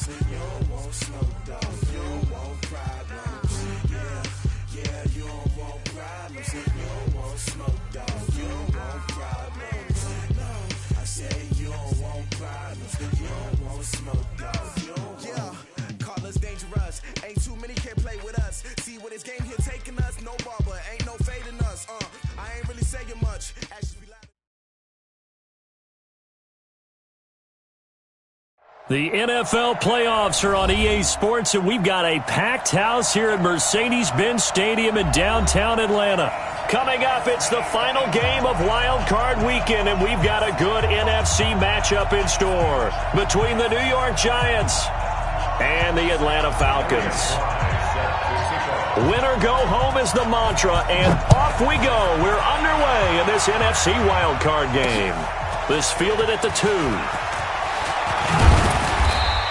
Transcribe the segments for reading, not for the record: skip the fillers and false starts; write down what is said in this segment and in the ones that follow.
You don't want smoke, dog. You don't want problems. Yeah, you don't want problems. You don't want smoke, dog. You don't want problems. No, I said you don't want problems. You don't want smoke, dog. You don't want. Call us dangerous. Ain't too many can play with us. See what this game here taking us. No barber, ain't no fading us. I ain't really saying much. The NFL playoffs are on EA Sports, and we've got a packed house here at Mercedes-Benz Stadium in downtown Atlanta. Coming up, it's the final game of Wild Card Weekend, and we've got a good NFC matchup in store between the New York Giants and the Atlanta Falcons. Win or go home is the mantra, and off we go. We're underway in this NFC Wild Card game. This fielded at the 2.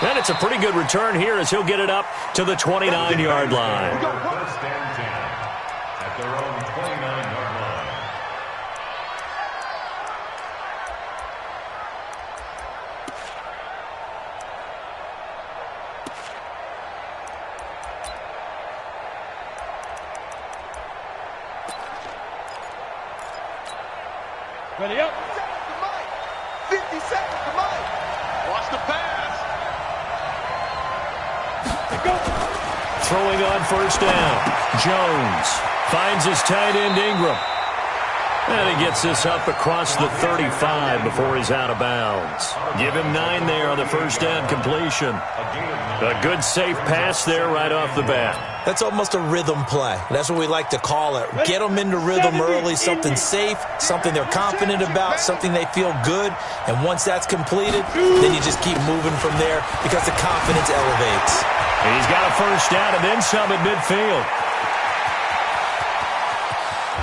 And it's a pretty good return here as he'll get it up to the 29-yard line. First and 10 at their own 29-yard line. Ready up. 50 seconds to Mike. Watch the pass. Throwing on first down. Jones finds his tight end Ingram. And he gets this up across the 35 before he's out of bounds. Give him 9 there on the first down completion. A good safe pass there right off the bat. That's almost a rhythm play. That's what we like to call it. Get them into rhythm early, something safe, something they're confident about, something they feel good. And once that's completed, then you just keep moving from there because the confidence elevates. He's got a first down and then some at midfield.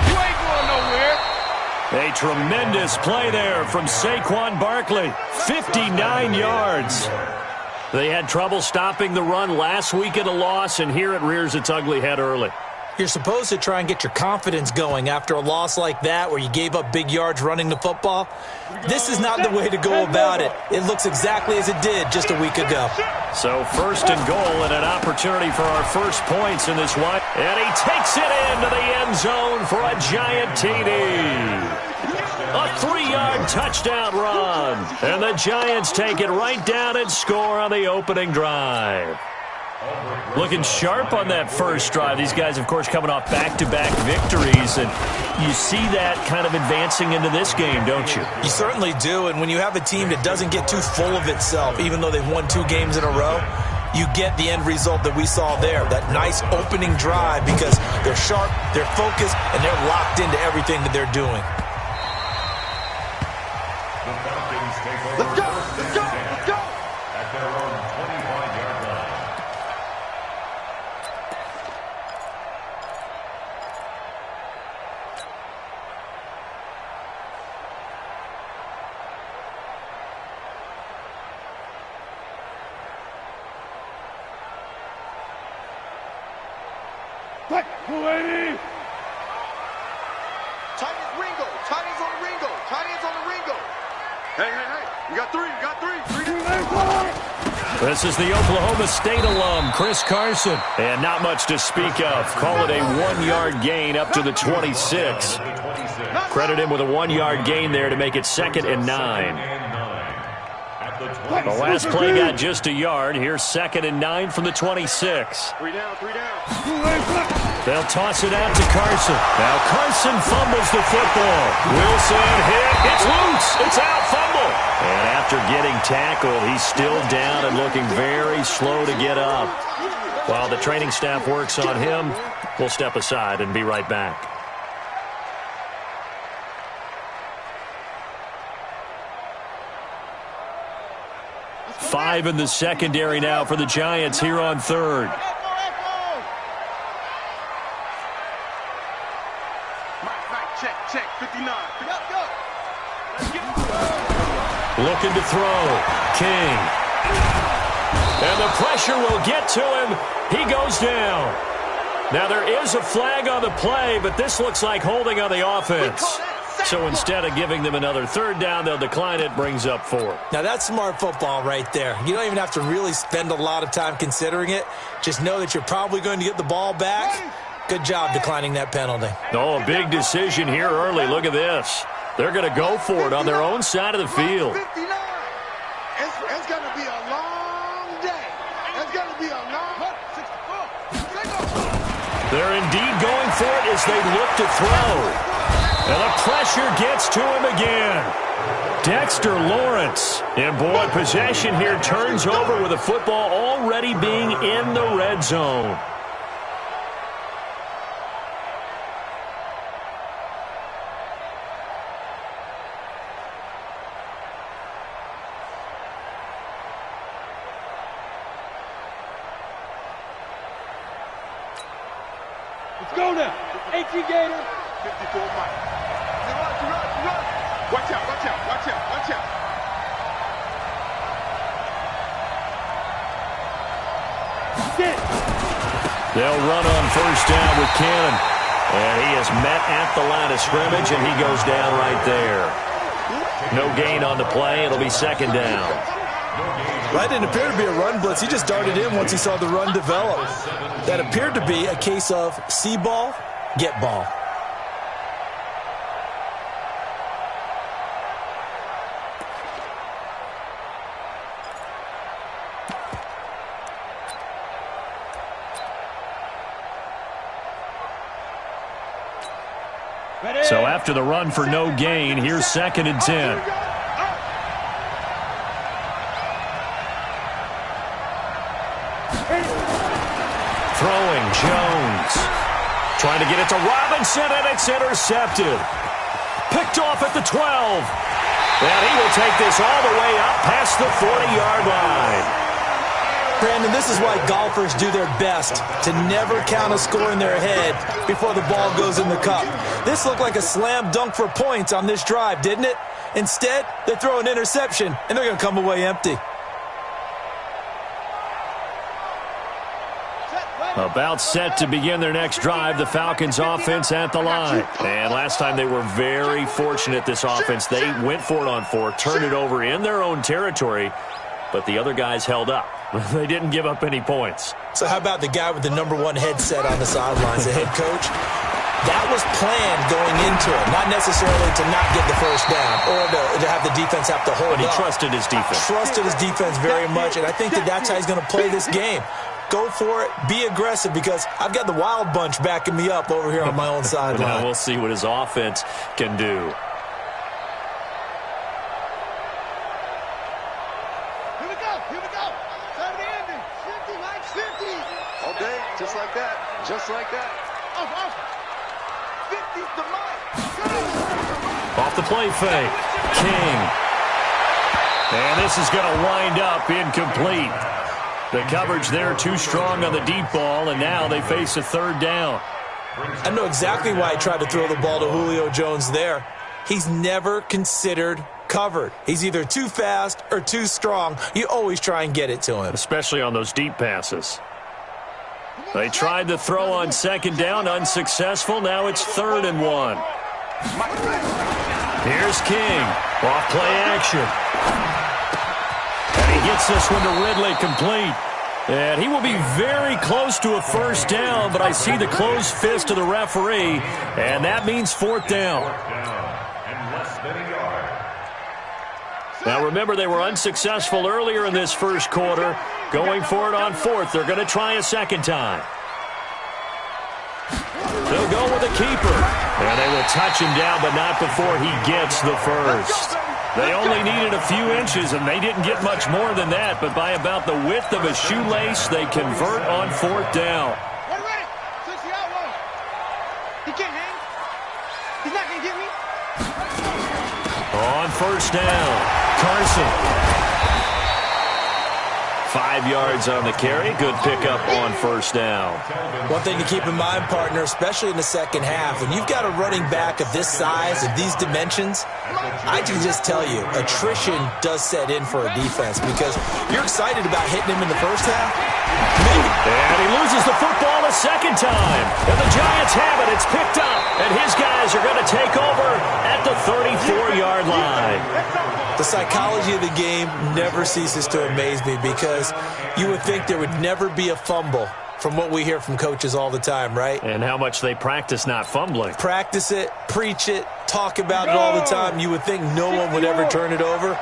You ain't going nowhere. A tremendous play there from Saquon Barkley. 59 yards. They had trouble stopping the run last week at a loss, and here it rears its ugly head early. You're supposed to try and get your confidence going after a loss like that where you gave up big yards running the football. This is not the way to go about it. It looks exactly as it did just a week ago. So first and goal and an opportunity for our first points in this one. And he takes it into the end zone for a giant TD. A 3-yard touchdown run. And the Giants take it right down and score on the opening drive. Looking sharp on that first drive. These guys, of course, coming off back-to-back victories, and you see that kind of advancing into this game, don't you? You certainly do, and when you have a team that doesn't get too full of itself, even though they've won 2 games in a row, you get the end result that we saw there, that nice opening drive because they're sharp, they're focused, and they're locked into everything that they're doing. The Falcons take over. Let's go, let's go, let's go. At their own 25-yard line. Back, 280. Tight ends Ringo. Tight ends on the Ringo. Tight ends on the Ringo. Hey. You got 3. You got 3. This is the Oklahoma State alum, Chris Carson. And not much to speak of. Call it a 1-yard gain up to the 26. Credit him with a 1-yard gain there to make it 2nd and 9. The last play got just a yard. Here's 2nd and 9 from the 26. 3 down. They'll toss it out to Carson. Now Carson fumbles the football. Wilson hit. It's loose. It's out. Fumble. And after getting tackled, he's still down and looking very slow to get up. While the training staff works on him, we'll step aside and be right back. Five in the secondary now for the Giants here on 3rd. Check. 59. Looking to throw. King. And the pressure will get to him. He goes down. Now there is a flag on the play, but this looks like holding on the offense. So instead of giving them another third down, they'll decline it, brings up 4th. Now, that's smart football right there. You don't even have to really spend a lot of time considering it. Just know that you're probably going to get the ball back. Good job declining that penalty. Oh, a big decision here early. Look at this. They're going to go for it on their own side of the field. 59. It's going to be a long day. It's going to be a long 64. They're indeed going for it as they look to throw. And the pressure gets to him again. Dexter Lawrence. And boy, possession here turns over with the football already being in the red zone. Let's go now. 18 Gator. 54 Mike. Run. Watch out. They'll run on first down with Cannon. And he is met at the line of scrimmage, and he goes down right there. No gain on the play. It'll be second down. That didn't appear to be a run blitz. He just darted in once he saw the run develop. That appeared to be a case of see ball, get ball. So after the run for no gain, here's 2nd and 10. Throwing, Jones. Trying to get it to Robinson, and it's intercepted. Picked off at the 12. And he will take this all the way up past the 40-yard line. Brandon, this is why golfers do their best to never count a score in their head before the ball goes in the cup. This looked like a slam dunk for points on this drive, didn't it? Instead, they throw an interception, and they're going to come away empty. About set to begin their next drive, the Falcons offense at the line. And last time they were very fortunate, this offense. They went for it on 4, turned it over in their own territory, but the other guys held up. They didn't give up any points. So how about the guy with the #1 headset on the sidelines, the head coach? That was planned going into it, not necessarily to not get the first down or to have the defense have to hold up. But he trusted his defense. Trusted his defense very much, and I think that's how he's going to play this game. Go for it, be aggressive, because I've got the wild bunch backing me up over here on my own sideline. Now we'll see what his offense can do. Just like that. Off the play fake. King. And this is going to wind up incomplete. The coverage there too strong on the deep ball, and now they face a 3rd down. I know exactly why he tried to throw the ball to Julio Jones there. He's never considered covered. He's either too fast or too strong. You always try and get it to him. Especially on those deep passes. They tried to throw on 2nd down, unsuccessful. Now it's 3rd and 1. Here's King. Off play action. And he gets this one to Ridley complete. And he will be very close to a first down, but I see the closed fist of the referee, and that means 4th down. Now remember, they were unsuccessful earlier in this first quarter. Going for it on 4th. They're going to try a 2nd time. They'll go with a keeper. And they will touch him down, but not before he gets the first. They only needed a few inches, and they didn't get much more than that. But by about the width of a shoelace, they convert on 4th down. He can't hang. He's not going to get me. On first down, Carson. 5 yards on the carry. Good pickup on first down. One thing to keep in mind, partner, especially in the second half, when you've got a running back of this size, of these dimensions, I can just tell you, attrition does set in for a defense because you're excited about hitting him in the first half. Maybe. And he loses the football a second time. And the Giants have it. It's picked up. And his guys are going to take over at the 34-yard line. The psychology of the game never ceases to amaze me because you would think there would never be a fumble from what we hear from coaches all the time, right? And how much they practice not fumbling. Practice it, preach it, talk about it all the time. You would think no one would ever turn it over.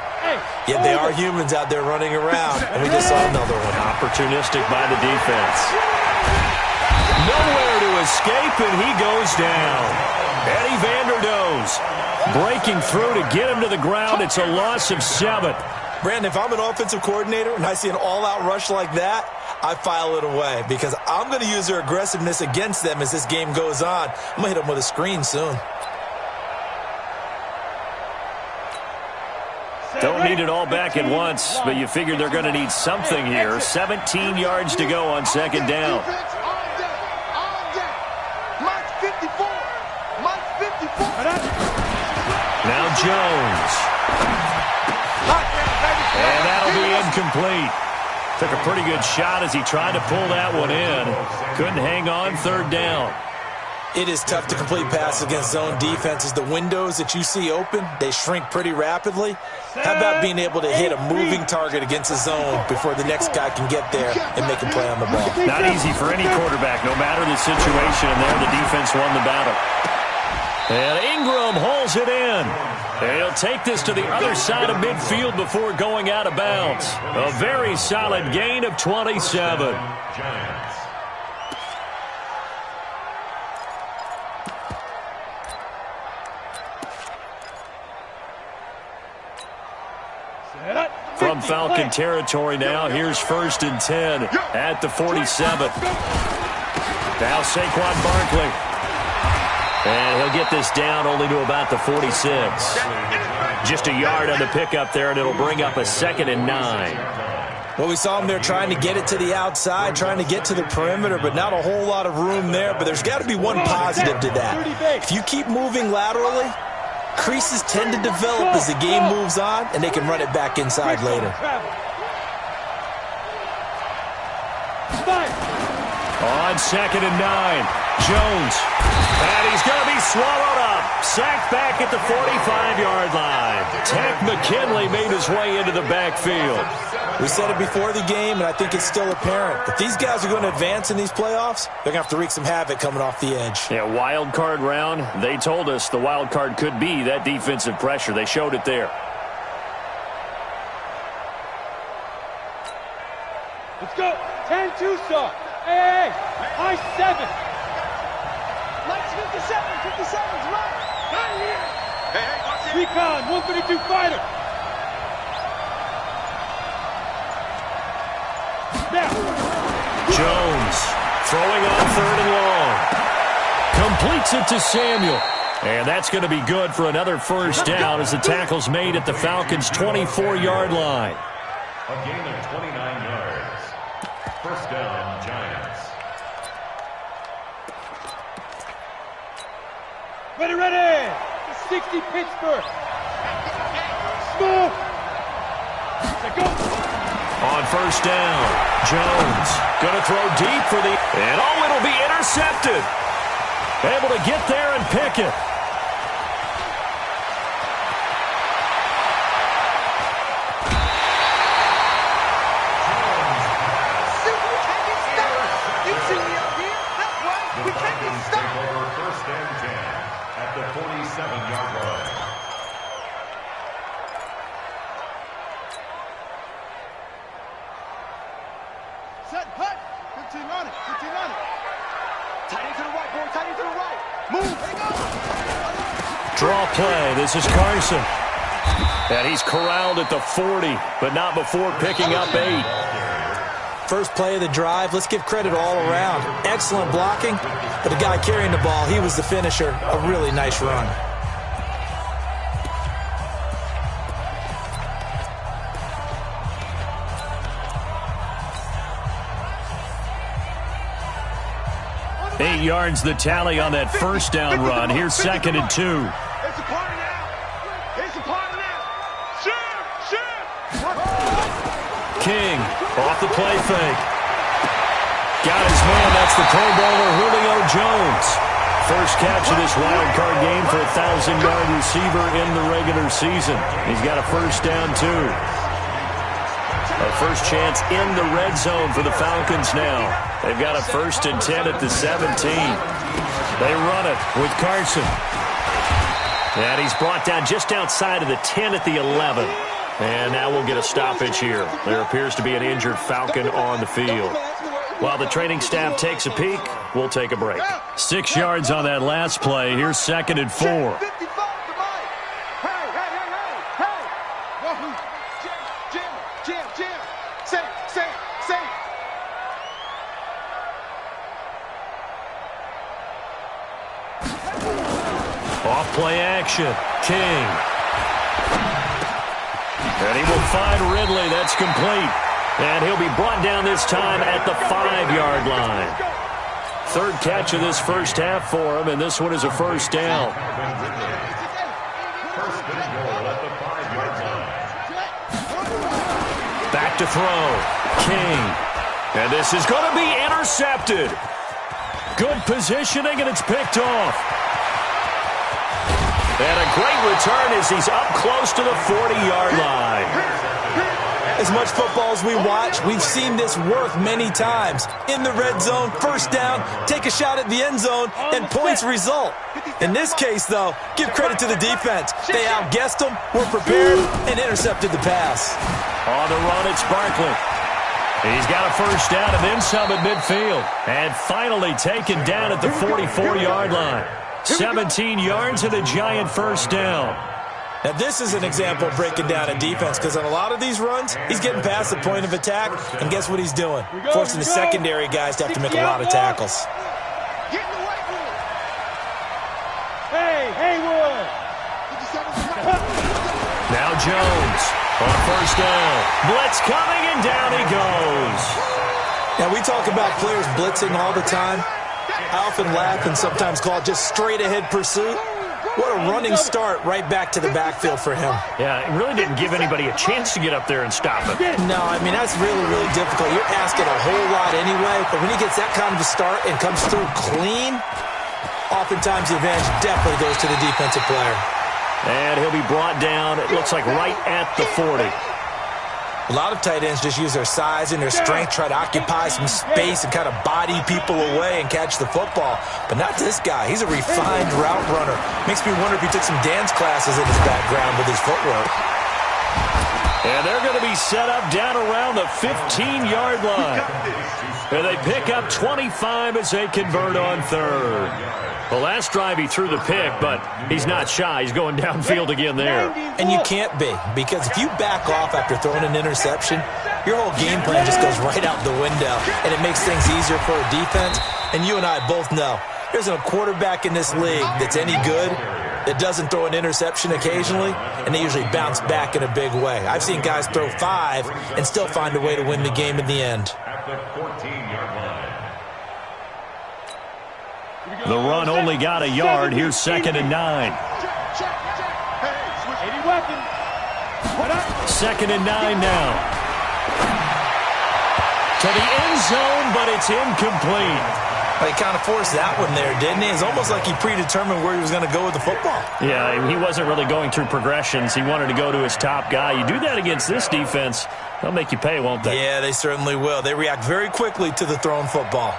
Yet they are humans out there running around. And we just saw another one. Opportunistic by the defense. Nowhere to escape, and he goes down. Eddie Vanderdoes breaking through to get him to the ground. It's a loss of 7. Brandon, if I'm an offensive coordinator and I see an all-out rush like that, I file it away because I'm going to use their aggressiveness against them as this game goes on. I'm going to hit them with a screen soon. Don't need it all back at once, but you figure they're going to need something here. 17 yards to go on second down. Now Jones. And that'll be incomplete. Took a pretty good shot as he tried to pull that one in. Couldn't hang on third down. It is tough to complete passes against zone defenses. The windows that you see open, they shrink pretty rapidly. How about being able to hit a moving target against a zone before the next guy can get there and make a play on the ball? Not easy for any quarterback, no matter the situation. And there the defense won the battle. And Ingram holds it in. And he'll take this to the other side of midfield before going out of bounds. A very solid gain of 27. Giants. From Falcon territory now, here's 1st and 10 at the 47. Now Saquon Barkley. And he'll get this down only to about the 46. Just a yard on the pickup there, and it'll bring up a 2nd and 9. Well, we saw him there trying to get it to the outside, trying to get to the perimeter, but not a whole lot of room there. But there's got to be one positive to that. If you keep moving laterally, creases tend to develop as the game moves on, and they can run it back inside later. On 2nd and 9, Jones. And he's going to be swallowed up. Sacked back at the 45-yard line. Tank McKinley made his way into the backfield. We said it before the game, and I think it's still apparent. If these guys are going to advance in these playoffs, they're going to have to wreak some havoc coming off the edge. Yeah, wild card round. They told us the wild card could be that defensive pressure. They showed it there. Let's go. 10-2, sir. Hey, high 7. Mike's 57's right. Recon, 132 fighter. Now. Jones throwing on 3rd and long. Completes it to Samuel. And that's going to be good for another first down as the tackle's made at the Falcons' 24-yard line. A gain of 29 yards. First down, Giants. Ready. 60 Pittsburgh. Smooth. Go. On first down, Jones going to throw deep for the... And it'll be intercepted. Able to get there and pick it. Set, hut. 15 on it. Tight end to the right, boy. Tight end to the right. Move. There you go. Draw play. This is Carson. And he's corralled at the 40, but not before picking up 8. First play of the drive. Let's give credit all around. Excellent blocking, but the guy carrying the ball, he was the finisher. A really nice run. 8 yards the tally on that first down run. Here's 2nd and 2. It's a party now. It's a party now. Shoot. King off the play fake. Got his man. That's the Pro Bowler Julio Jones. First catch of this wild card game for a 1,000-yard receiver in the regular season. He's got a first down, too. A first chance in the red zone for the Falcons now. They've got a 1st and 10 at the 17. They run it with Carson. And he's brought down just outside of the 10 at the 11. And now we'll get a stoppage here. There appears to be an injured Falcon on the field. While the training staff takes a peek, we'll take a break. 6 yards on that last play. Here's 2nd and 4. Off-play action. King. And he will find Ridley. That's complete. And he'll be brought down this time at the 5-yard line. 3rd catch of this first half for him, and this one is a first down. Back to throw. King. And this is going to be intercepted. Good positioning, and it's picked off. And a great return as he's up close to the 40-yard line. As much football as we watch, we've seen this work many times. In the red zone, first down, take a shot at the end zone, and points result. In this case, though, give credit to the defense. They outguessed them, were prepared, and intercepted the pass. On the run, it's Barkley. He's got a first down and then some at midfield. And finally taken down at the 44-yard line. 17 yards and a giant first down. Now, this is an example of breaking down a defense because on a lot of these runs, he's getting past the point of attack, and guess what he's doing? Forcing the secondary guys to have to make a lot of tackles. Hey, Haywood! Now Jones on first down. Blitz coming, and down he goes. Now, we talk about players blitzing all the time. I often laugh and sometimes call it just straight-ahead pursuit. What a running start right back to the backfield for him. Yeah, it really didn't give anybody a chance to get up there and stop him. No, I mean, that's really, really difficult. You're asking a whole lot anyway, but when he gets that kind of a start and comes through clean, oftentimes the advantage definitely goes to the defensive player. And he'll be brought down, it looks like right at the 40. A lot of tight ends just use their size and their strength, try to occupy some space and kind of body people away and catch the football. But not this guy. He's a refined route runner. Makes me wonder if he took some dance classes in his background with his footwork. And they're going to be set up down around the 15-yard line. And they pick up 25 as they convert on 3rd. The last drive he threw the pick, but he's not shy. He's going downfield again there. And you can't be, because if you back off after throwing an interception, your whole game plan just goes right out the window, and it makes things easier for a defense. And you and I both know there's a quarterback in this league that's any good that doesn't throw an interception occasionally, and they usually bounce back in a big way. I've seen guys throw 5 and still find a way to win the game in the end. At the 14-yard line. The run only got a yard. Here's 2nd and 9. 2nd and 9 now. To the end zone, but it's incomplete. Well, he kind of forced that one there, didn't he? It's almost like he predetermined where he was going to go with the football. Yeah, he wasn't really going through progressions. He wanted to go to his top guy. You do that against this defense, they'll make you pay, won't they? Yeah, they certainly will. They react very quickly to the thrown football.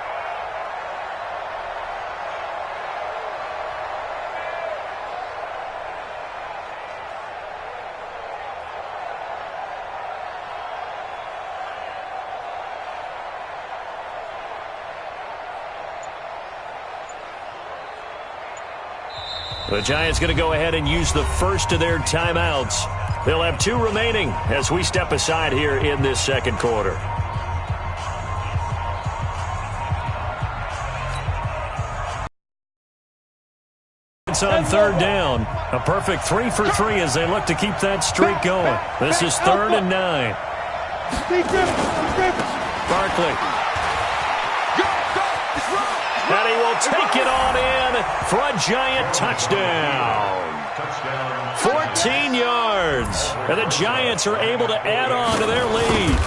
The Giants going to go ahead and use the first of their timeouts. They'll have 2 remaining as we step aside here in this second quarter. It's on 3rd down. A perfect 3 for 3 as they look to keep that streak going. This is 3rd and 9. Barkley. And And he will take it on in for a giant touchdown. 14 yards. And the Giants are able to add on to their lead.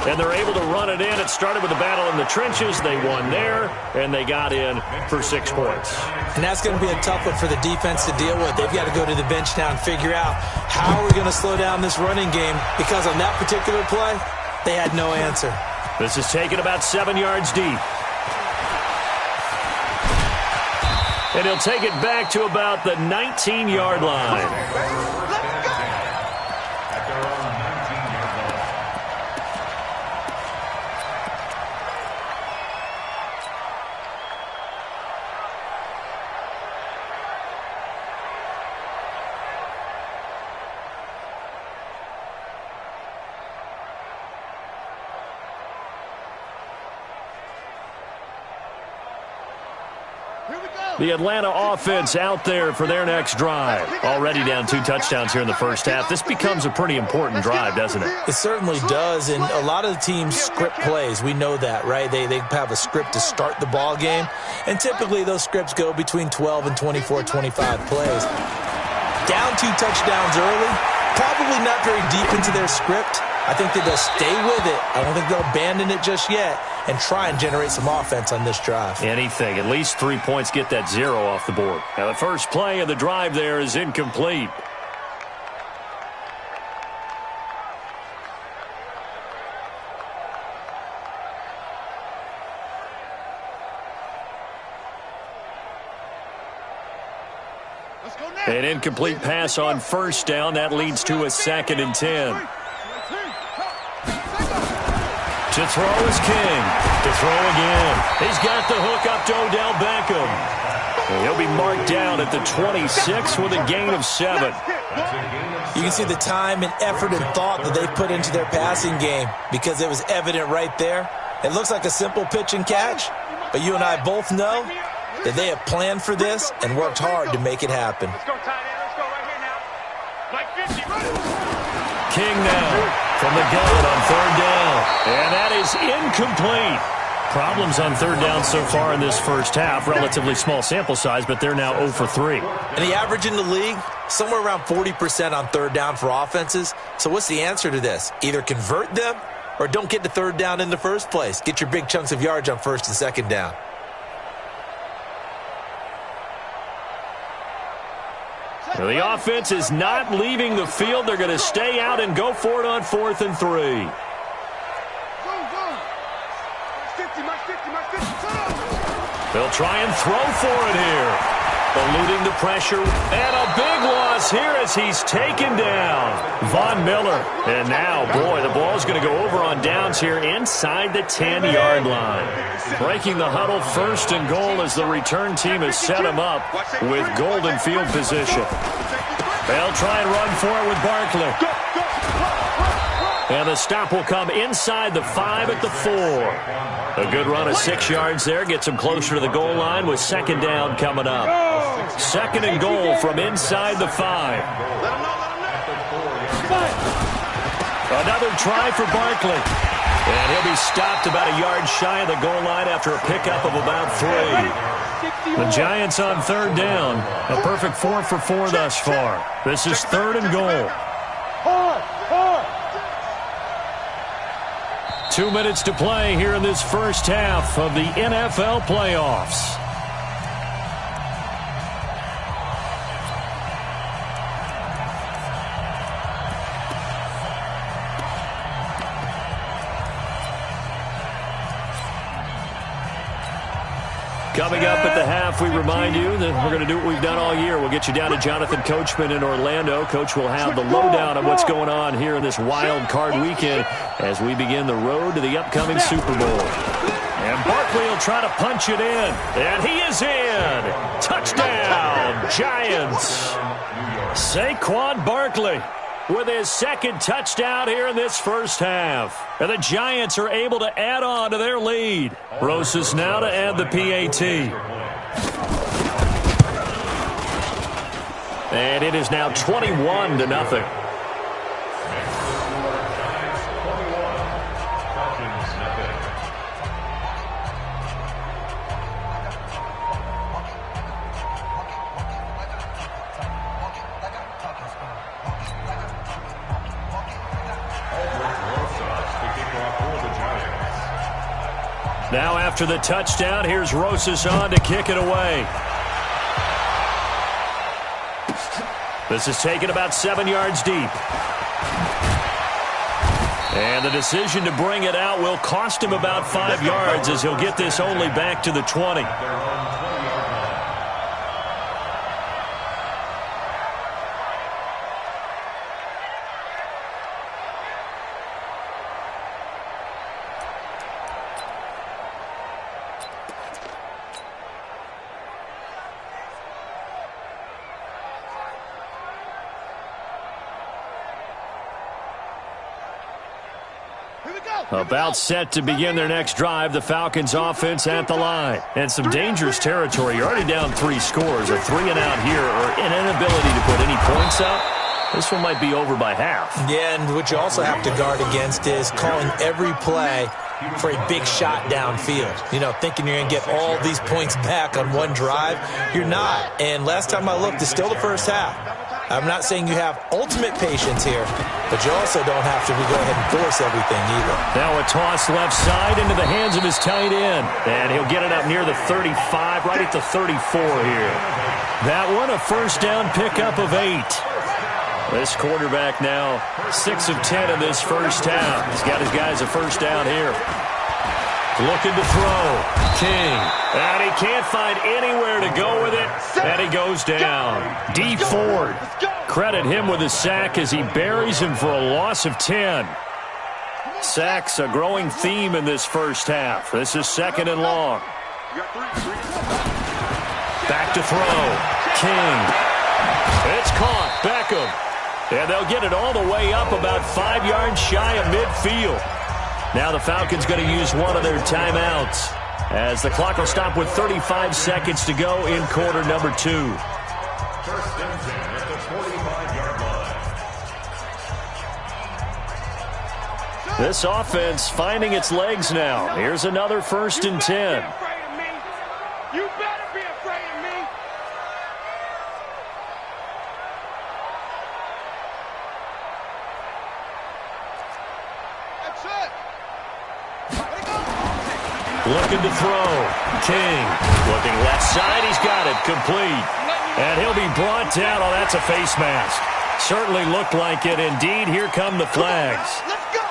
And they're able to run it in. It started with a battle in the trenches. They won there, and they got in for 6 points. And that's going to be a tough one for the defense to deal with. They've got to go to the bench now and figure out how are we going to slow down this running game, because on that particular play, they had no answer. This is taken about 7 yards deep. And he'll take it back to about the 19-yard line. The Atlanta offense out there for their next drive. Already down 2 touchdowns here in the first half. This becomes a pretty important drive, doesn't it? It certainly does, and a lot of the teams script plays. We know that, right? They have a script to start the ball game, and typically those scripts go between 12 and 24, 25 plays. Down 2 touchdowns early, probably not very deep into their script. I think that they'll stay with it. I don't think they'll abandon it just yet and try and generate some offense on this drive. Anything. At least 3 points, get that 0 off the board. Now, the first play of the drive there is incomplete. An incomplete pass on first down. That leads to a 2nd and 10. To throw is King. To throw again. He's got the hook up to Odell Beckham. And he'll be marked down at the 26 with a gain of 7. You can see the time and effort and thought that they put into their passing game, because it was evident right there. It looks like a simple pitch and catch, but you and I both know that they have planned for this and worked hard to make it happen. Let's go, tight end. Let's go right here now. Like 50, run. King now from the gun on 3rd down. And that is incomplete. Problems on 3rd down so far in this first half. Relatively small sample size, but they're now 0 for 3. And the average in the league, somewhere around 40% on 3rd down for offenses. So what's the answer to this? Either convert them or don't get to 3rd down in the first place. Get your big chunks of yards on 1st and 2nd down. Now, the offense is not leaving the field. They're going to stay out and go for it on 4th and 3. They'll try and throw for it here. Eluding the pressure. And a big loss here as he's taken down. Von Miller. And now, boy, the ball's going to go over on downs here inside the 10-yard line. Breaking the huddle, 1st and goal as the return team has set him up with golden field position. They'll try and run for it with Barkley. And the stop will come inside the 5 at the 4. A good run of 6 yards there. Gets him closer to the goal line with 2nd down coming up. 2nd and goal from inside the 5. Another try for Barkley. And he'll be stopped about a yard shy of the goal line after a pickup of about 3. The Giants on 3rd down. A perfect 4 for 4 thus far. This is 3rd and goal. 2 minutes to play here in this first half of the NFL playoffs. Coming up at the half, we remind you that we're going to do what we've done all year. We'll get you down to Jonathan Coachman in Orlando. Coach will have the lowdown on what's going on here in this wild card weekend as we begin the road to the upcoming Super Bowl. And Barkley will try to punch it in. And he is in. Touchdown, Giants. Saquon Barkley with his 2nd touchdown here in this first half. And the Giants are able to add on to their lead. Rosas now to add the PAT. And it is now 21-0. Now after the touchdown, here's Rosas on to kick it away. This is taken about 7 yards deep. And the decision to bring it out will cost him about 5 yards as he'll get this only back to the 20. About set to begin their next drive, the Falcons offense at the line. And some dangerous territory. You're already down 3 scores. A 3-and-out here or an inability to put any points up. This one might be over by half. Yeah, and what you also have to guard against is calling every play for a big shot downfield. You know, thinking you're going to get all these points back on one drive. You're not. And last time I looked, it's still the first half. I'm not saying you have ultimate patience here, but you also don't have to go ahead and force everything either. Now a toss left side into the hands of his tight end. And he'll get it up near the 35, right at the 34 here. That one, a first down pickup of 8. This quarterback now 6 of 10 in this first half. He's got his guys a first down here. Looking to throw. King. And he can't find anywhere to go with it. And he goes down. D Ford. Credit him with a sack as he buries him for a loss of 10. Sacks a growing theme in this first half. This is 2nd and long. Back to throw. King. It's caught. Beckham. And they'll get it all the way up about 5 yards shy of midfield. Now the Falcons going to use one of their timeouts as the clock will stop with 35 seconds to go in quarter number 2. First and 10 at the 45-yard line. This offense finding its legs now. Here's another 1st and 10. You better be afraid of me. That's it. Looking to throw. King. Looking left side. He's got it. Complete. And he'll be brought down. Oh, that's a face mask. Certainly looked like it. Indeed, here come the flags. Let's go.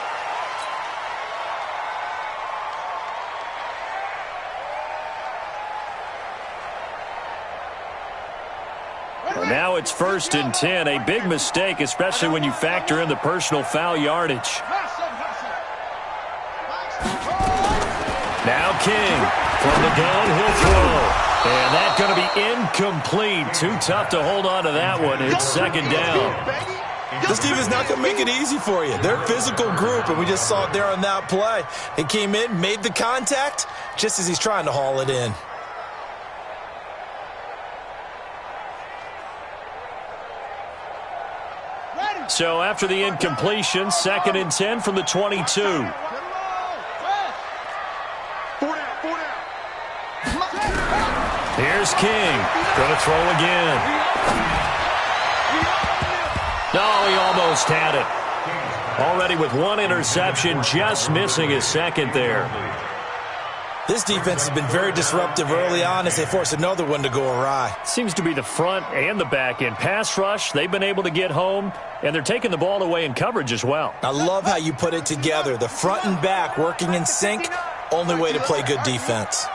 And now it's 1st and 10. A big mistake, especially when you factor in the personal foul yardage. Now King. From the gun, he'll throw. And that's going to be incomplete. Too tough to hold on to that one. It's 2nd down. This team is not going to make it easy for you. They're a physical group, and we just saw it there on that play. It came in, made the contact, just as he's trying to haul it in. So after the incompletion, 2nd and 10 from the 22. Here's King. Going to throw again. No, he almost had it. Already with 1 interception, just missing his 2nd there. This defense has been very disruptive early on as they force another one to go awry. Seems to be the front and the back end. Pass rush, they've been able to get home, and they're taking the ball away in coverage as well. I love how you put it together. The front and back working in sync, only way to play good defense.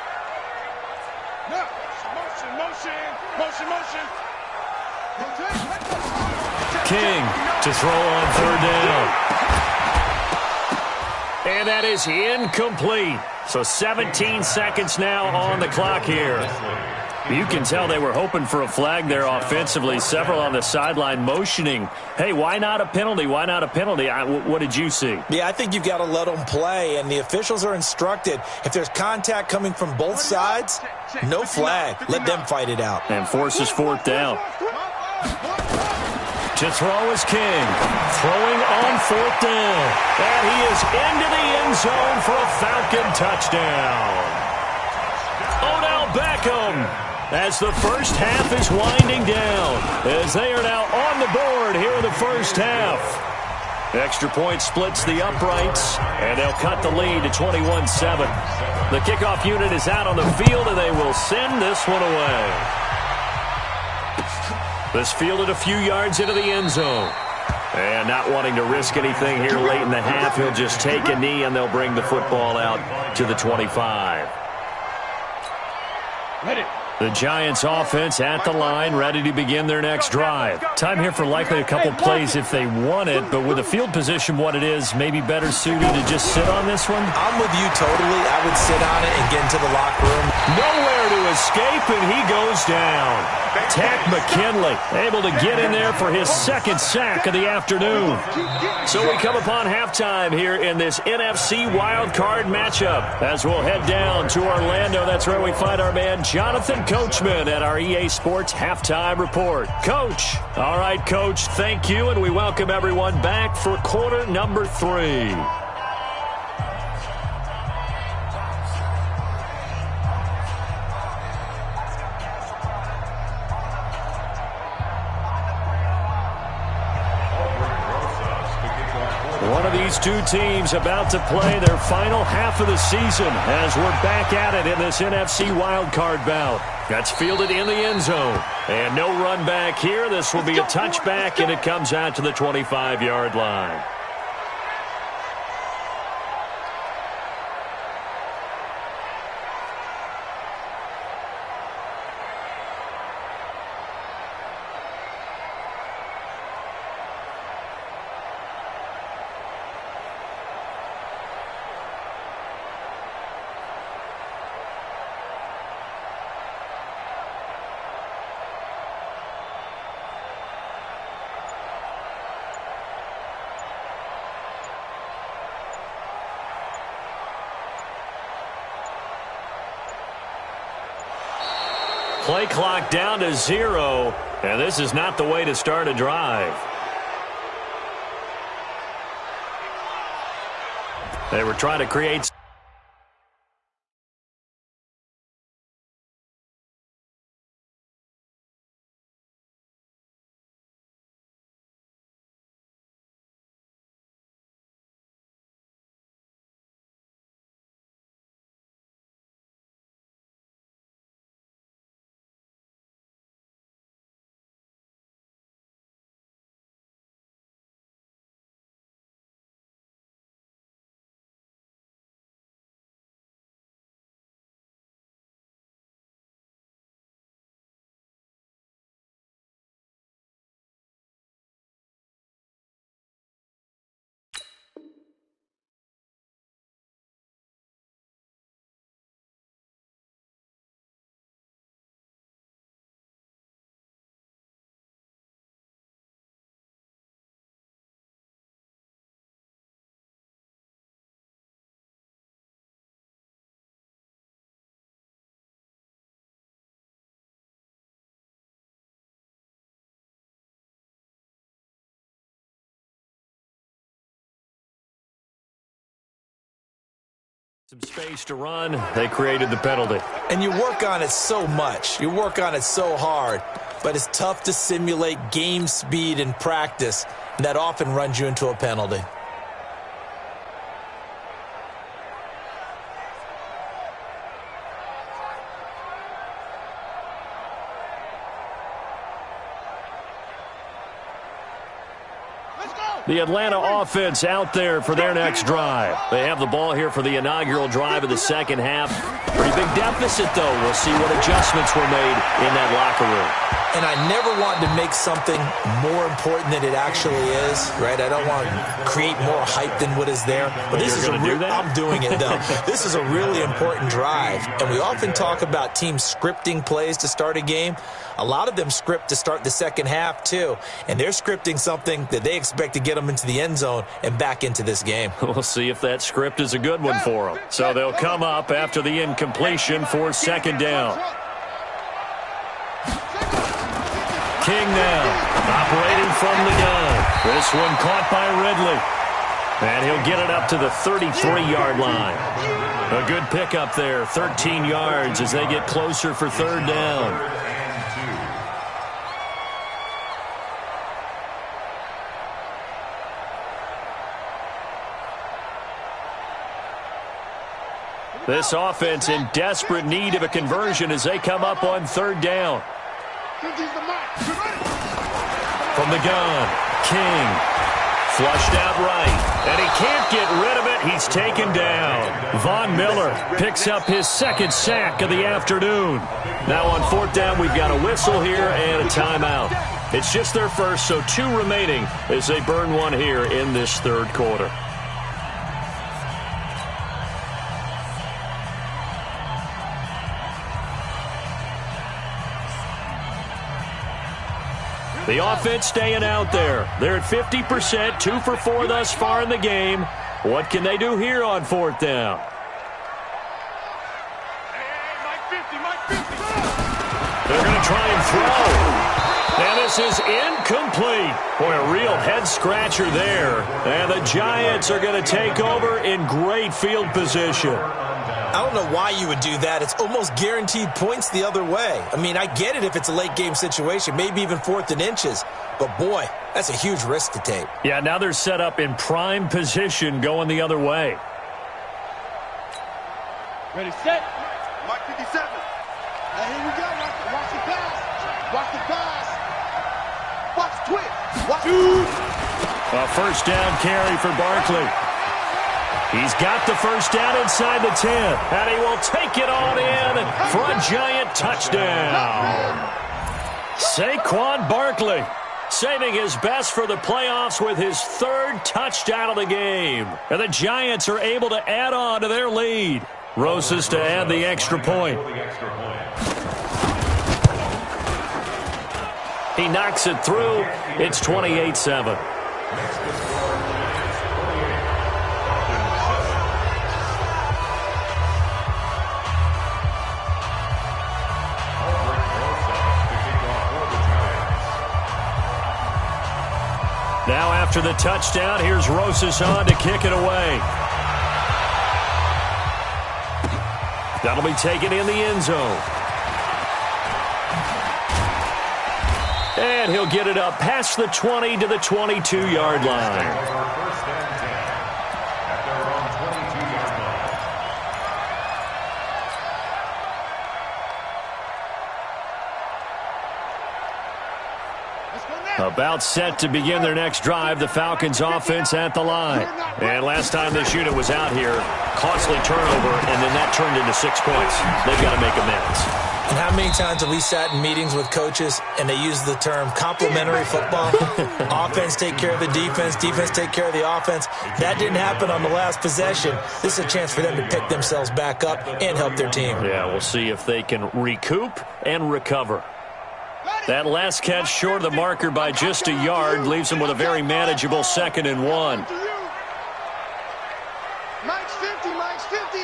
King to throw on 3rd down. And that is incomplete. So 17 seconds now on the clock here. You can tell they were hoping for a flag there offensively. Several on the sideline motioning, hey, why not a penalty? Why not a penalty? What did you see? Yeah, I think you've got to let them play, and the officials are instructed. If there's contact coming from both sides, no flag. Let them fight it out. And forces 4th down. To throw is King. Throwing on 4th down. And he is into the end zone for a Falcon touchdown. Odell Beckham as the first half is winding down. As they are now on the board here in the first half. Extra point splits the uprights, and they'll cut the lead to 21-7. The kickoff unit is out on the field, and they will send this one away. This fielded a few yards into the end zone. And not wanting to risk anything here late in the half, he'll just take a knee, and they'll bring the football out to the 25. Ready. The Giants offense at the line, ready to begin their next drive. Time here for likely a couple plays if they want it, but with the field position what it is, maybe better suited to just sit on this one? I'm with you totally. I would sit on it and get into the locker room. Nowhere to escape, and he goes down. Tack McKinley able to get in there for his second sack of the afternoon. So we come upon halftime here in this NFC wildcard matchup as we'll head down to Orlando. That's where we find our man Jonathan Coachman at our EA Sports Halftime Report. Coach. All right, Coach, thank you, and we welcome everyone back for quarter number 3. One of these two teams about to play their final half of the season as we're back at it in this NFC wildcard bout. That's fielded in the end zone. And no run back here. This will be a touchback, and it comes out to the 25-yard line. Play clock down to 0, and this is not the way to start a drive. They were trying to create some space to run. They created the penalty. And you work on it so much. You work on it so hard. But it's tough to simulate game speed in practice. And that often runs you into a penalty. The Atlanta offense out there for their next drive. They have the ball here for the inaugural drive of the second half. Pretty big deficit, though. We'll see what adjustments were made in that locker room. And I never want to make something more important than it actually is, right? I don't want to create more hype than what is there. But this is I'm doing it, though. This is a really important drive. And we often talk about teams scripting plays to start a game. A lot of them script to start the second half, too. And they're scripting something that they expect to get them into the end zone and back into this game. We'll see if that script is a good one for them. So they'll come up after the incompletion for second down. King now, operating from the gun. This one caught by Ridley. And he'll get it up to the 33-yard line. A good pickup there, 13 yards as they get closer for third down. This offense in desperate need of a conversion as they come up on third down. From the gun, King. Flushed out right, and he can't get rid of it. He's taken down. Von Miller picks up his second sack of the afternoon. Now on fourth down, we've got a whistle here and a timeout. It's just their first, so 2 remaining as they burn one here in this third quarter. The offense staying out there. They're at 50%, 2 for 4 thus far in the game. What can they do here on fourth down? They're going to try and throw. And this is incomplete. Boy, a real head-scratcher there. And the Giants are going to take over in great field position. I don't know why you would do that. It's almost guaranteed points the other way. I mean, I get it if it's a late-game situation, maybe even 4th and inches. But, boy, that's a huge risk to take. Yeah, now they're set up in prime position going the other way. Ready, set. Mark 57. Now, here we go. Watch the pass. Watch the pass. Watch the twist. Watch A first down carry for Barkley. He's got the first down inside the 10, and he will take it on in for a Giant touchdown. Saquon Barkley saving his best for the playoffs with his 3rd touchdown of the game. And the Giants are able to add on to their lead. Roses to add the extra point. He knocks it through. It's 28-7. Now after the touchdown, here's Rosas on to kick it away. That'll be taken in the end zone. And he'll get it up past the 20 to the 22-yard line. About set to begin their next drive, the Falcons offense at the line. And last time this unit was out here, costly turnover, and then that turned into 6 points. They've got to make amends. And how many times have we sat in meetings with coaches and they use the term complementary football? Offense take care of the defense, defense take care of the offense. That didn't happen on the last possession. This is a chance for them to pick themselves back up and help their team. Yeah, we'll see if they can recoup and recover. That last catch short of the marker by just a yard leaves him with a very manageable 2nd and 1. Mike's 50, Mike's 50.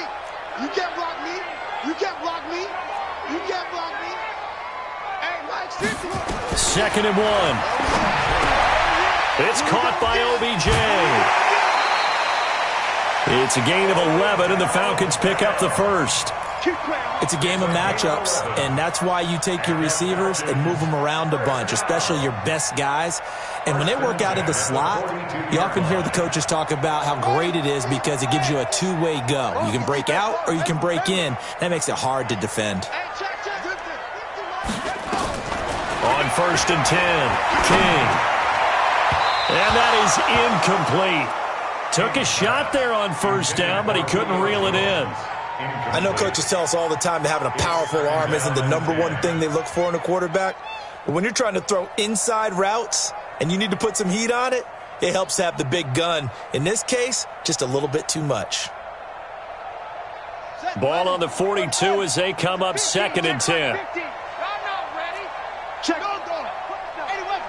You can't block me. You can't block me. You can't block me. Hey, Mike's 50. 2nd and 1. It's caught by OBJ. It's a gain of 11, and the Falcons pick up the first. It's a game of matchups, and that's why you take your receivers and move them around a bunch, especially your best guys. And when they work out of the slot, you often hear the coaches talk about how great it is because it gives you a two-way go. You can break out or you can break in. That makes it hard to defend. On 1st and 10, King. And that is incomplete. Took a shot there on first down, but he couldn't reel it in. I know coaches tell us all the time that having a powerful arm isn't the #1 thing they look for in a quarterback. But when you're trying to throw inside routes and you need to put some heat on it, it helps to have the big gun. In this case, just a little bit too much. Ball on the 42 as they come up 2nd and 10. Check. Anyway,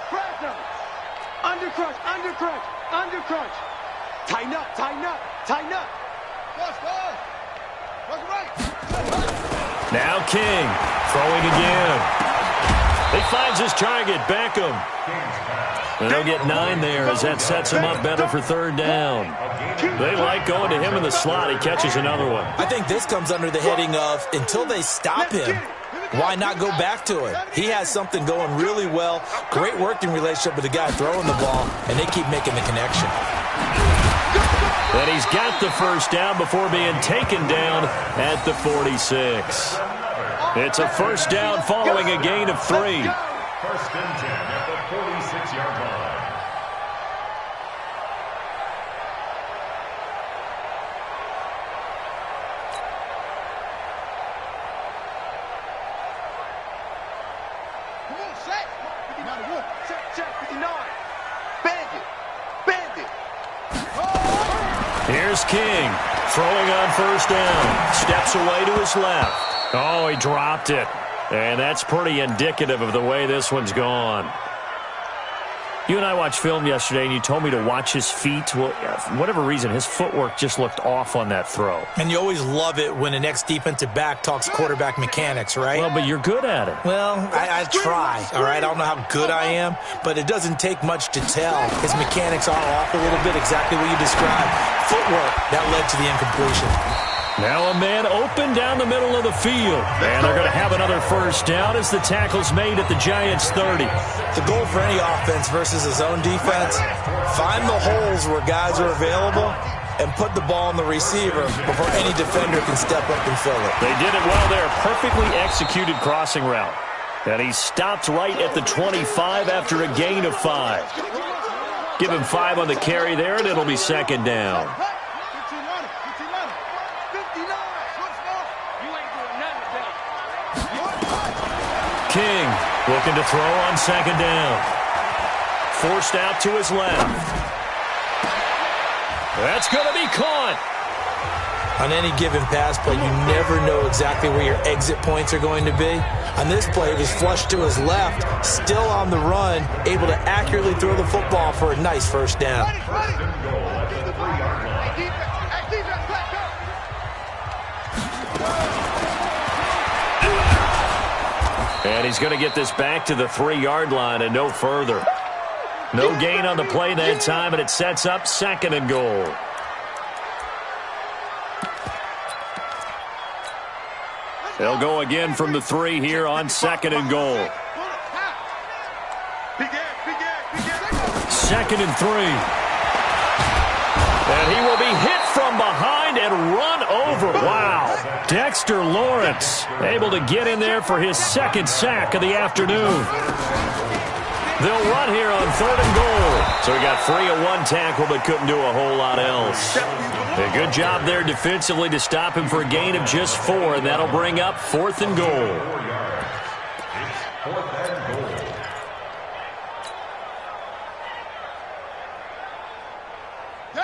press him. Under crunch, under crunch, under crunch. Tighten up, tighten up, tighten up. Now King throwing again. He finds his target, Beckham. And they'll get 9 there as that sets him up better for 3rd down. They like going to him in the slot. He catches another one. I think this comes under the heading of until they stop him, why not go back to it? He has something going really well. Great working relationship with the guy throwing the ball, and they keep making the connection. And he's got the first down before being taken down at the 46. It's a first down following a gain of 3. First and 10 at the 46-yard line. Come on, set. 59. Check, 59. Bandit. Bandit. Here's King, throwing on first down. Steps away to his left. Oh, he dropped it. And that's pretty indicative of the way this one's gone. You and I watched film yesterday, and you told me to watch his feet. Well, for whatever reason, his footwork just looked off on that throw. And you always love it when an ex-defensive back talks quarterback mechanics, right? Well, but you're good at it. Well, I try, all right? I don't know how good I am, but it doesn't take much to tell. His mechanics are off a little bit, exactly what you described. Footwork, that led to the incompletion. Now a man open down the middle of the field. And they're going to have another first down as the tackle's made at the Giants' 30. The goal for any offense versus his own defense, find the holes where guys are available and put the ball on the receiver before any defender can step up and fill it. They did it well there. Perfectly executed crossing route. And he stopped right at the 25 after a gain of 5. Give him 5 on the carry there, and it'll be second down. King looking to throw on second down. Forced out to his left. That's going to be caught. On any given pass play, you never know exactly where your exit points are going to be. On this play, it was flushed to his left, still on the run, able to accurately throw the football for a nice first down. And he's going to get this back to the 3-yard line and no further. No gain on the play that time, and it sets up second and goal. They'll go again from the 3 here on second and goal. Second and 3. And he will be hit from behind and run over. Wow. Dexter Lawrence able to get in there for his second sack of the afternoon. They'll run here on third and goal. So he got free of one tackle but couldn't do a whole lot else. A good job there defensively to stop him for a gain of just 4, and that'll bring up fourth and goal.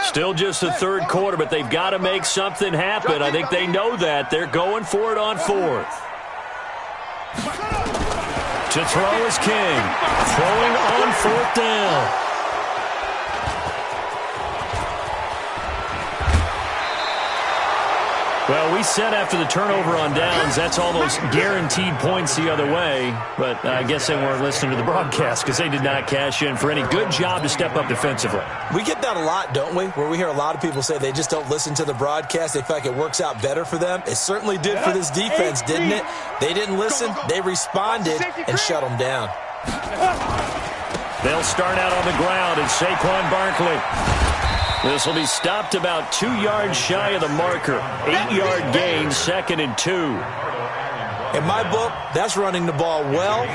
Still just the third quarter, but they've got to make something happen. I think they know that. They're going for it on fourth. To throw is King. Throwing on fourth down. Well, we said after the turnover on downs, that's almost guaranteed points the other way. But I guess they weren't listening to the broadcast because they did not cash in for any good job to step up defensively. We get that a lot, don't we? Where we hear a lot of people say they just don't listen to the broadcast. They feel like it works out better for them. It certainly did for this defense, didn't it? They didn't listen. They responded and shut them down. They'll start out on the ground, and Saquon Barkley. This will be stopped about 2 yards shy of the marker. 8-yard gain, second and 2. In my book, that's running the ball well,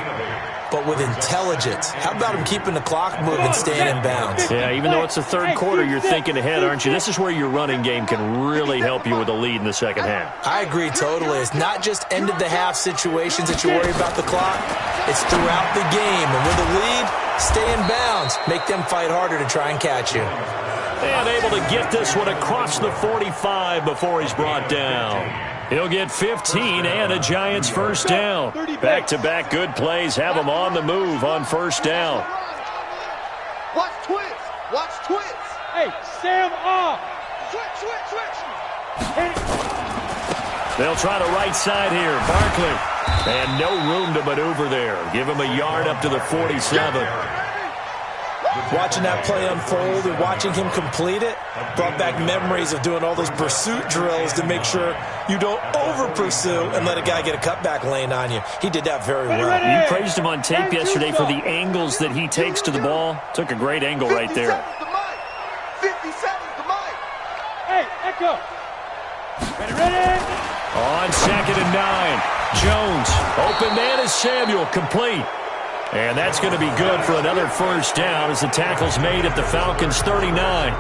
but with intelligence. How about him keeping the clock moving, staying in bounds? Yeah, even though it's the third quarter, you're thinking ahead, aren't you? This is where your running game can really help you with a lead in the second half. I agree totally. It's not just end-of-the-half situations that you worry about the clock. It's throughout the game. And with a lead, stay in bounds. Make them fight harder to try and catch you. And able to get this one across the 45 before he's brought down. He'll get 15 and a Giants first down. Back-to-back good plays have him on the move on first down. Watch twist. Watch twist. Hey, Sam off. Switch. They'll try the right side here. Barkley. And no room to maneuver there. Give him a yard up to the 47. Watching that play unfold and watching him complete it brought back memories of doing all those pursuit drills to make sure you don't over-pursue and let a guy get a cutback lane on you. He did that very well. You praised him on tape yesterday for the angles that he takes to the ball. Took a great angle right there. 50 seconds to Mike. Back up. Ready. On 2nd and 9. Jones, open man is Samuel, complete. And that's going to be good for another first down as the tackle's made at the Falcons' 39.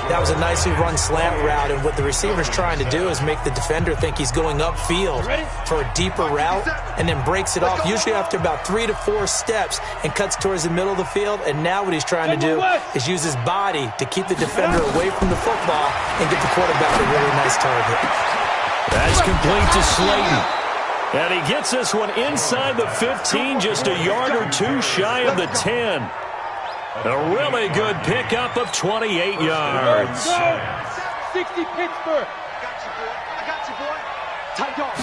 That was a nicely run slant route, and what the receiver's trying to do is make the defender think he's going upfield for a deeper route and then breaks it off, usually after about 3 to 4 steps, and cuts towards the middle of the field. And now what he's trying to do is use his body to keep the defender away from the football and get the quarterback a really nice target. That's complete to Slayton. And he gets this one inside the 15, just a yard or two shy of the 10. A really good pickup of 28 yards. 60 Pittsburgh. I got you, boy. Tight dog.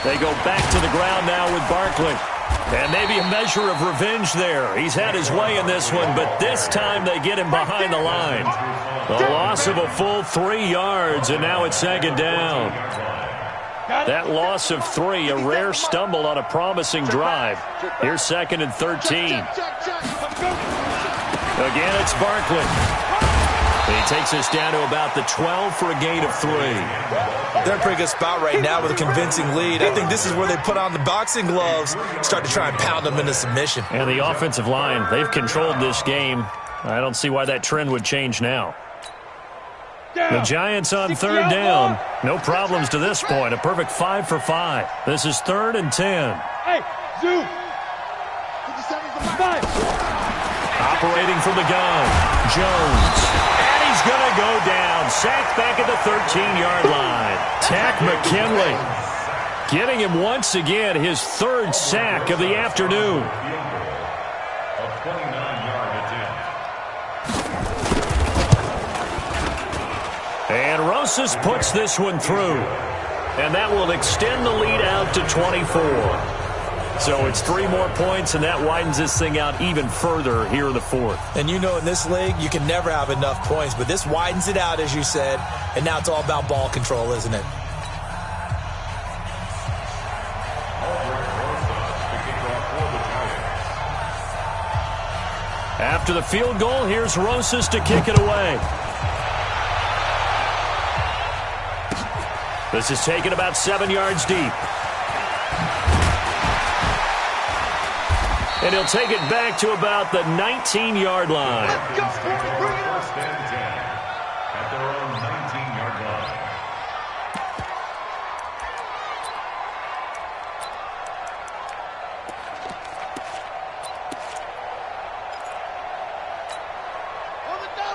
They go back to the ground now with Barkley. And maybe a measure of revenge there. He's had his way in this one, but this time they get him behind the line. A loss of a full 3 yards, and now it's 2nd down. That loss of 3, a rare stumble on a promising drive. Here's 2nd and 13. Again, it's Barkley. He takes us down to about the 12 for a gain of 3. They're in a pretty good spot right now with a convincing lead. I think this is where they put on the boxing gloves, start to try and pound them into submission. And the offensive line, they've controlled this game. I don't see why that trend would change now. The Giants on 3rd down. No problems to this point. A perfect 5 for 5. This is 3rd and 10. Hey, zoom. 5. Operating from the gun, Jones. And he's going to go down. Sacked back at the 13-yard line. Tack McKinley getting him once again his 3rd sack of the afternoon. A 29-yard attempt. And Rosas puts this one through. And that will extend the lead out to 24. So it's 3 more points, and that widens this thing out even further here in the 4th. And you know in this league, you can never have enough points, but this widens it out, as you said, and now it's all about ball control, isn't it? After the field goal, here's Rosas to kick it away. This is taken about 7 yards deep. And he'll take it back to about the 19-yard line. First and 10 at their own 19-yard line.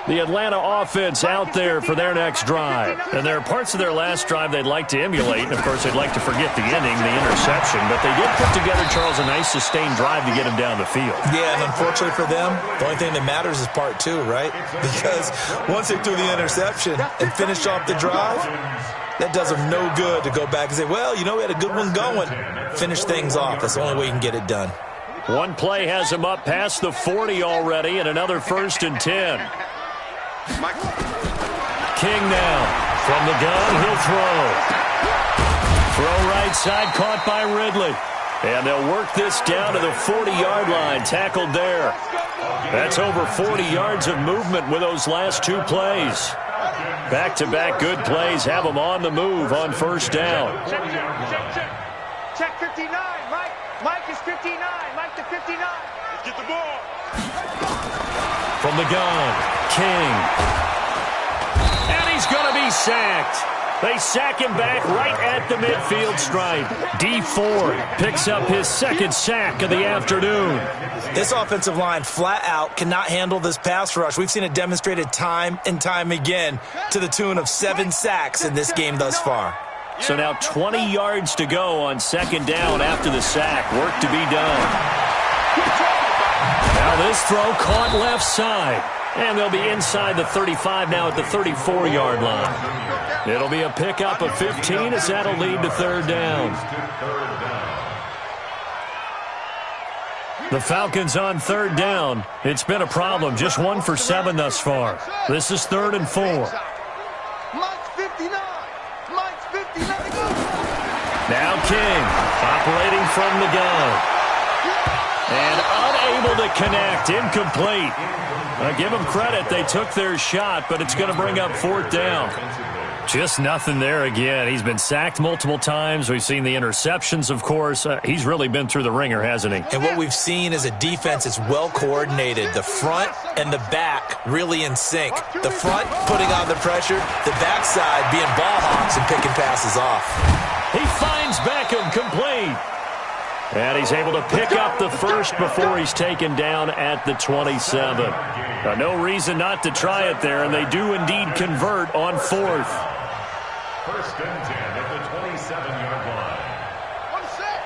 The Atlanta offense out there for their next drive. And there are parts of their last drive they'd like to emulate. And, of course, they'd like to forget the ending, the interception. But they did put together, Charles, a nice sustained drive to get him down the field. Yeah, and unfortunately for them, the only thing that matters is part 2, right? Because once they threw the interception and finished off the drive, that does them no good to go back and say, well, you know, we had a good one going. Finish things off. That's the only way you can get it done. One play has him up past the 40 already, and another 1st and 10. King now from the gun, he'll throw right side, caught by Ridley, and they'll work this down to the 40-yard line, tackled there. That's over 40 yards of movement with those last 2 plays. Back-to-back good plays have them on the move on 1st down. Check 59, Mike. Mike is 59. Mike to 59. Let's get the ball. From the gun, King. And he's going to be sacked. They sack him back right at the midfield stripe. D Ford picks up his 2nd sack of the afternoon. This offensive line flat out cannot handle this pass rush. We've seen it demonstrated time and time again to the tune of 7 sacks in this game thus far. So now 20 yards to go on 2nd down after the sack. Work to be done. Now this throw caught left side. And they'll be inside the 35 now at the 34-yard line. It'll be a pickup of 15 as that'll lead to 3rd down. The Falcons on 3rd down. It's been a problem. Just 1 for 7 thus far. This is 3rd and 4. Mike's 59. Mike's 59. Now King operating from the gun. And unable to connect. Incomplete. Give them credit. They took their shot, but it's going to bring up fourth down. Just nothing there again. He's been sacked multiple times. We've seen the interceptions, of course. He's really been through the ringer, hasn't he? And what we've seen is a defense that's well coordinated. The front and the back really in sync. The front putting on the pressure, the backside being ball hawks and picking passes off. He finds Beckham complete. And he's able to pick up the first before he's taken down at the 27. No reason not to try it there, and they do indeed convert on fourth. First and 10 at the 27-yard line. One set.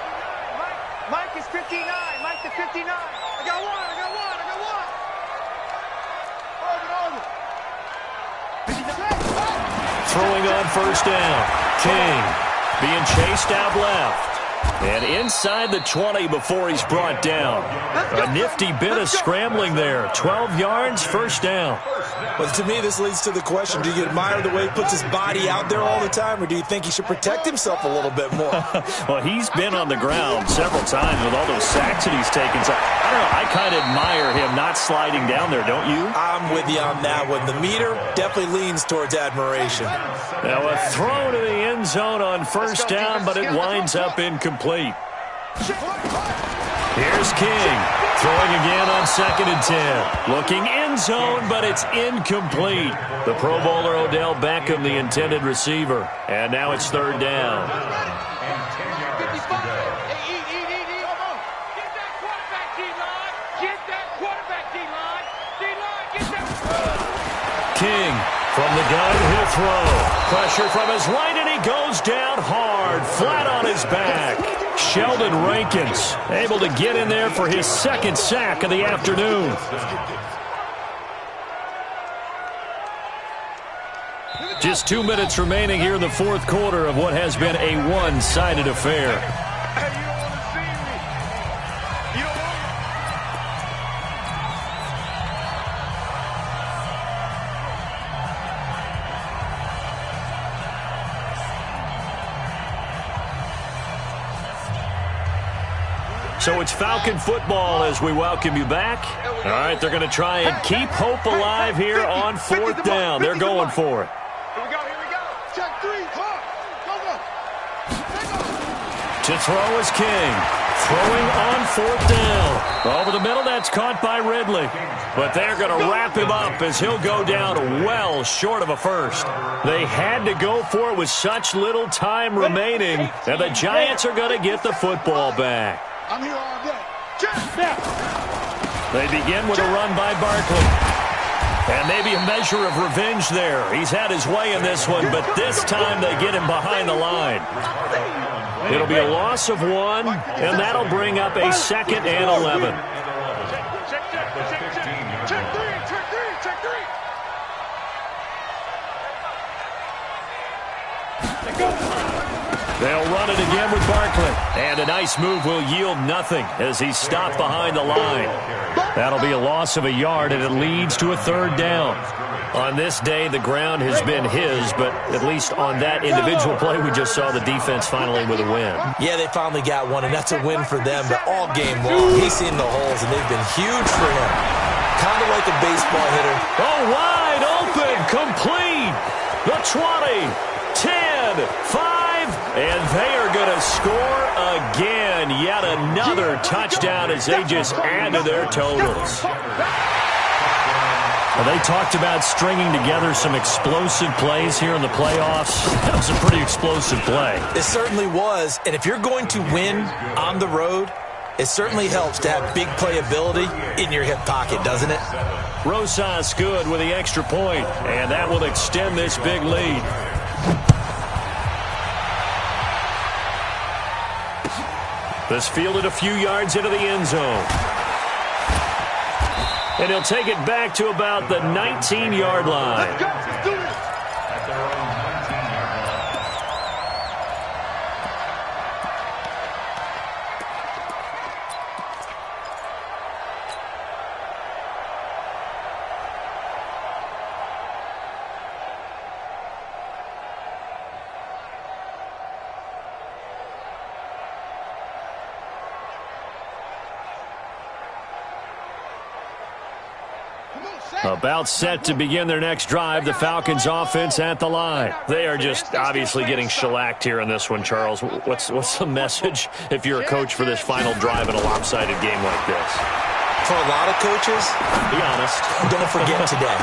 Mike is 59. Mike to 59. I got one. Throwing on first down. King being chased out left. And inside the 20 before he's brought down. A nifty bit of scrambling there. 12 yards, first down. Well, to me, this leads to the question, do you admire the way he puts his body out there all the time, or do you think he should protect himself a little bit more? Well, he's been on the ground several times with all those sacks that he's taken. So, I don't know, I kind of admire him not sliding down there, don't you? I'm with you on that one. The meter definitely leans towards admiration. Now, a throw to the end zone on first down, but it winds up incomplete. Here's King. Throwing again on second and 10. Looking end zone, but it's incomplete. The Pro Bowler Odell Beckham, the intended receiver. And now it's third down. And 10 yards to go. Get that quarterback, D-line. Get that quarterback, D-line. D-line, get that. King from the gun, he'll throw. Pressure from his right, and he goes down hard, flat on his back. Sheldon Rankins able to get in there for his second sack of the afternoon. Just 2 minutes remaining here in the fourth quarter of what has been a one-sided affair. Hey, you don't want to see me. You don't want So it's Falcon football as we welcome you back. All right, they're going to try and keep hope alive here on fourth down. They're going for it. Here we go. Check three. Come on. Go. To throw is King. Throwing on fourth down. Over the middle, that's caught by Ridley. But they're going to wrap him up as he'll go down well short of a first. They had to go for it with such little time remaining. And the Giants are going to get the football back. I'm here all day. Check. Now. They begin with a run by Barkley. And maybe a measure of revenge there. He's had his way in this one, but this time they get him behind the line. It'll be a loss of one, and that'll bring up a second and 11. Check three. They'll run it again with Barkley. And a nice move will yield nothing as he's stopped behind the line. That'll be a loss of a yard, and it leads to a third down. On this day, the ground has been his, but at least on that individual play, we just saw the defense finally with a win. Yeah, they finally got one, and that's a win for them, but all game long, he's seen the holes, and they've been huge for him. Kind of like a baseball hitter. Oh, wide open, complete. The 20, 10, 5. And they are going to score again. Yet another touchdown as they just add to their totals. Well, they talked about stringing together some explosive plays here in the playoffs. That was a pretty explosive play. It certainly was. And if you're going to win on the road, it certainly helps to have big playability in your hip pocket, doesn't it? Rosas good with the extra point, and that will extend this big lead. This fielded a few yards into the end zone. And he'll take it back to about the 19-yard line. Let's do this. At their own 19-yard line. About set to begin their next drive, the Falcons offense at the line. They are just obviously getting shellacked here in this one, Charles. What's the message if you're a coach for this final drive in a lopsided game like this? For a lot of coaches, be honest, don't forget today.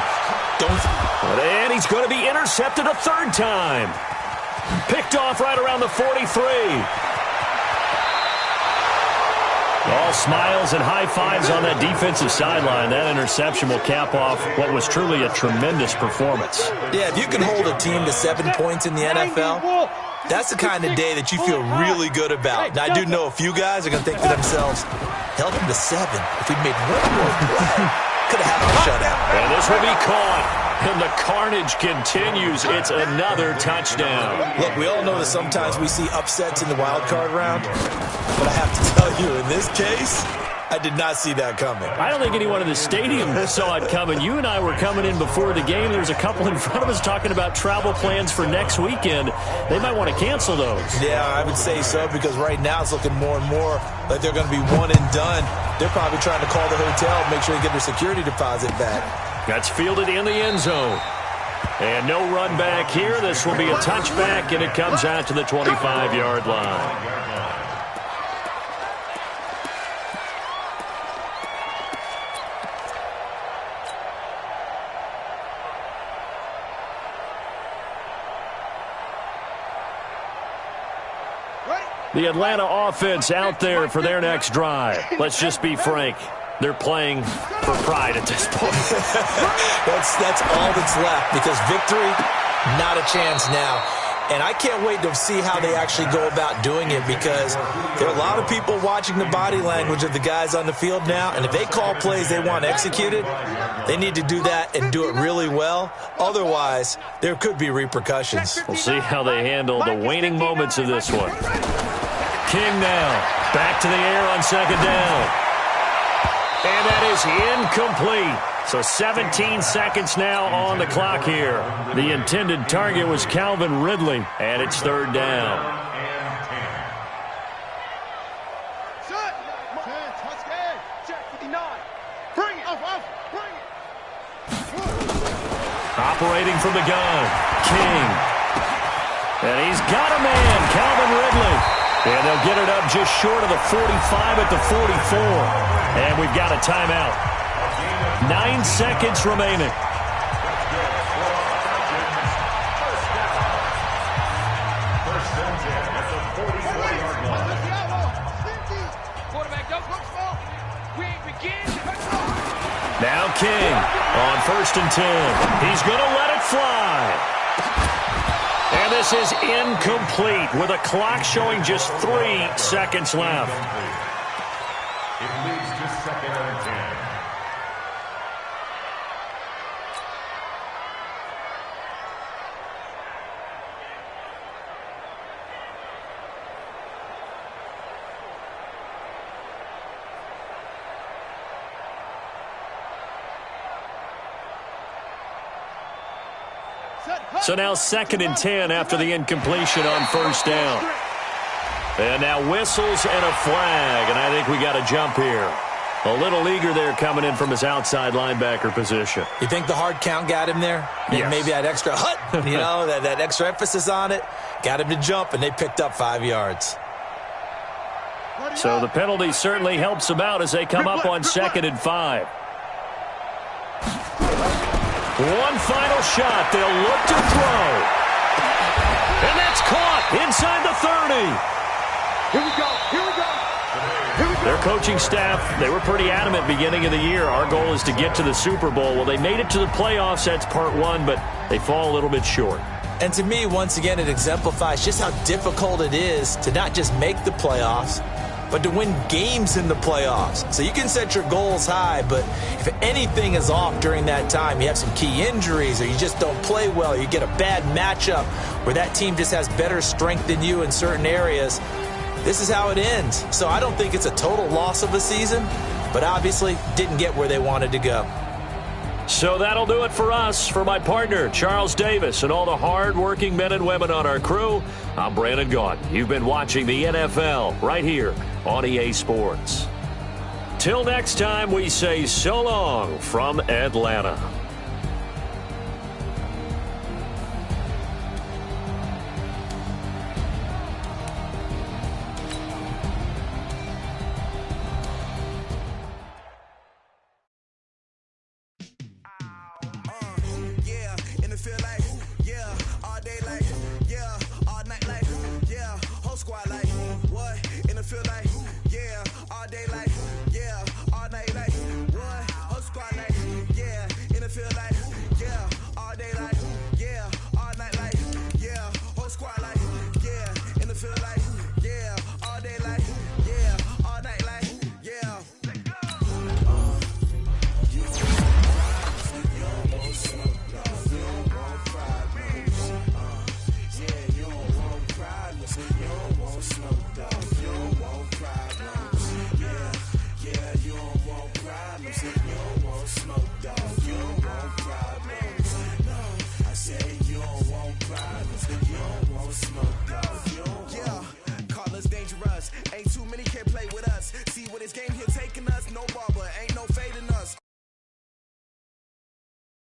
And he's going to be intercepted a third time. Picked off right around the 43. All smiles and high fives on that defensive sideline. That interception will cap off what was truly a tremendous performance. Yeah, if you can hold a team to 7 points in the NFL, that's the kind of day that you feel really good about. Now, I do know a few guys are going to think to themselves, held them to 7. If we'd made one more play, could have had a shutout. And this will be caught. And the carnage continues. It's another touchdown. Look, we all know that sometimes we see upsets in the wild card round. But I have to tell you, in this case, I did not see that coming. I don't think anyone in the stadium saw it coming. You and I were coming in before the game. There was a couple in front of us talking about travel plans for next weekend. They might want to cancel those. Yeah, I would say so, because right now it's looking more and more like they're going to be one and done. They're probably trying to call the hotel and make sure they get their security deposit back. That's fielded in the end zone. And no run back here. This will be a touchback, and it comes out to the 25-yard line. The Atlanta offense out there for their next drive. Let's just be frank. They're playing for pride at this point. That's all that's left, because victory, not a chance now. And I can't wait to see how they actually go about doing it, because there are a lot of people watching the body language of the guys on the field now, and if they call plays they want executed, they need to do that and do it really well. Otherwise, there could be repercussions. We'll see how they handle the waning moments of this one. King now, back to the air on second down. And that is incomplete. So 17 seconds now on the clock here. The intended target was Calvin Ridley, and it's third down. Operating from the gun, King. And he's got a man, Calvin Ridley. And they'll get it up just short of the 45 at the 44. And we've got a timeout. 9 seconds remaining. Now King on 1st and 10. He's going to let it fly. And this is incomplete with a clock showing just 3 seconds left. It leads to 2nd and 10. So now 2nd and 10 after the incompletion on 1st down. And now whistles and a flag, and I think we got a jump here. A little eager there coming in from his outside linebacker position. You think the hard count got him there? Yes. Maybe that extra that extra emphasis on it got him to jump, and they picked up 5 yards. So the penalty certainly helps them out as they come up on 2nd and 5. One final shot. They'll look to throw. And that's caught inside the 30. Here we go. Here we go. Here we go. Their coaching staff, they were pretty adamant beginning of the year. Our goal is to get to the Super Bowl. Well, they made it to the playoffs. That's part 1, but they fall a little bit short. And to me, once again, it exemplifies just how difficult it is to not just make the playoffs, but to win games in the playoffs. So you can set your goals high, but if anything is off during that time, you have some key injuries, or you just don't play well, or you get a bad matchup where that team just has better strength than you in certain areas, this is how it ends. So I don't think it's a total loss of a season, but obviously didn't get where they wanted to go. So that'll do it for us. For my partner, Charles Davis, and all the hard-working men and women on our crew, I'm Brandon Gaudin. You've been watching the NFL right here on EA Sports. Till next time, we say so long from Atlanta. Ain't too many can play with us. See what his game